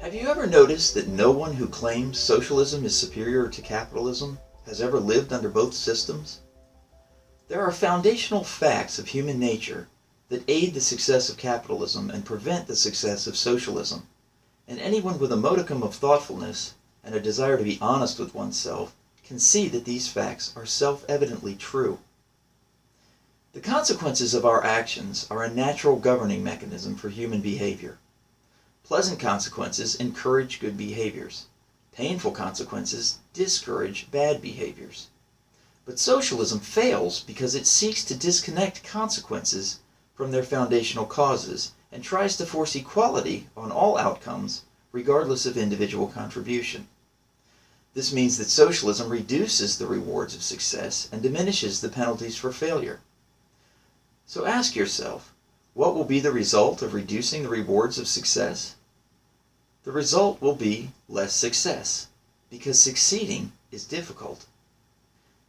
Have you ever noticed that no one who claims socialism is superior to capitalism has ever lived under both systems? There are foundational facts of human nature that aid the success of capitalism and prevent the success of socialism, and anyone with a modicum of thoughtfulness and a desire to be honest with oneself can see that these facts are self-evidently true. The consequences of our actions are a natural governing mechanism for human behavior. Pleasant consequences encourage good behaviors. Painful consequences discourage bad behaviors. But socialism fails because it seeks to disconnect consequences from their foundational causes and tries to force equality on all outcomes regardless of individual contribution. This means that socialism reduces the rewards of success and diminishes the penalties for failure. So ask yourself, what will be the result of reducing the rewards of success? The result will be less success, because succeeding is difficult.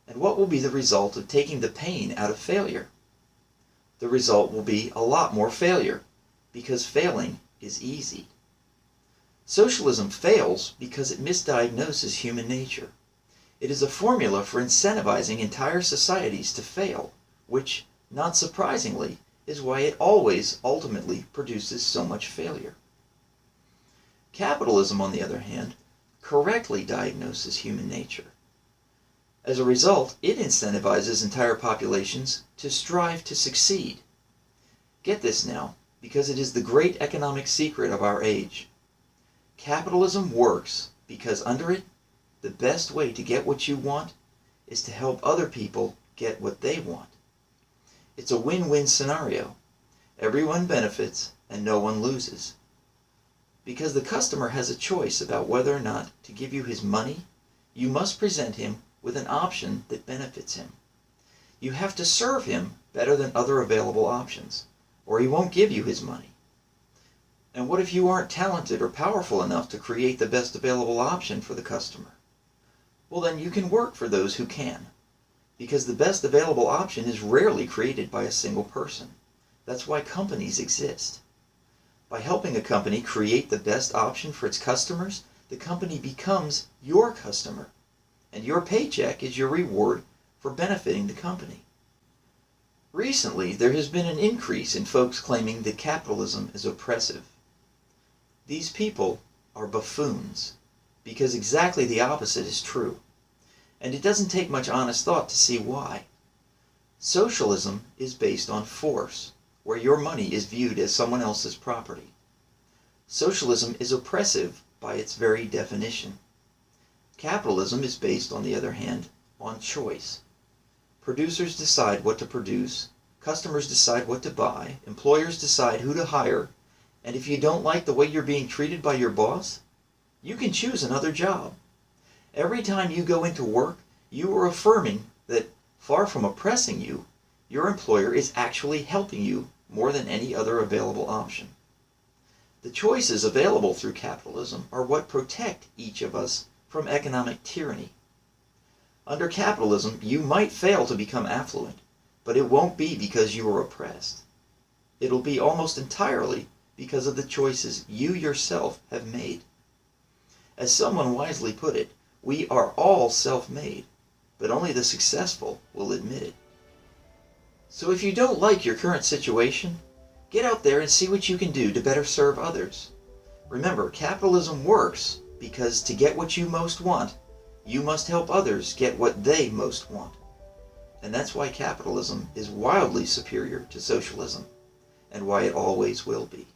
And what will be the result of taking the pain out of failure? The result will be a lot more failure, because failing is easy. Socialism fails because it misdiagnoses human nature. It is a formula for incentivizing entire societies to fail, which, not surprisingly, is why it always ultimately produces so much failure. Capitalism, on the other hand, correctly diagnoses human nature. As a result, it incentivizes entire populations to strive to succeed. Get this now, because it is the great economic secret of our age. Capitalism works because under it, the best way to get what you want is to help other people get what they want. It's a win-win scenario. Everyone benefits and no one loses. Because the customer has a choice about whether or not to give you his money, you must present him with an option that benefits him. You have to serve him better than other available options, or he won't give you his money. And what if you aren't talented or powerful enough to create the best available option for the customer? Well, then you can work for those who can, because the best available option is rarely created by a single person. That's why companies exist. By helping a company create the best option for its customers, the company becomes your customer, and your paycheck is your reward for benefiting the company. Recently, there has been an increase in folks claiming that capitalism is oppressive. These people are buffoons, because exactly the opposite is true, and it doesn't take much honest thought to see why. Socialism is based on force, where your money is viewed as someone else's property. Socialism is oppressive by its very definition. Capitalism is based, on the other hand, on choice. Producers decide what to produce, customers decide what to buy, employers decide who to hire, and if you don't like the way you're being treated by your boss, you can choose another job. Every time you go into work, you are affirming that, far from oppressing you, your employer is actually helping you more than any other available option. The choices available through capitalism are what protect each of us from economic tyranny. Under capitalism, you might fail to become affluent, but it won't be because you are oppressed. It'll be almost entirely because of the choices you yourself have made. As someone wisely put it, we are all self-made, but only the successful will admit it. So if you don't like your current situation, get out there and see what you can do to better serve others. Remember, capitalism works because to get what you most want, you must help others get what they most want. And that's why capitalism is wildly superior to socialism, and why it always will be.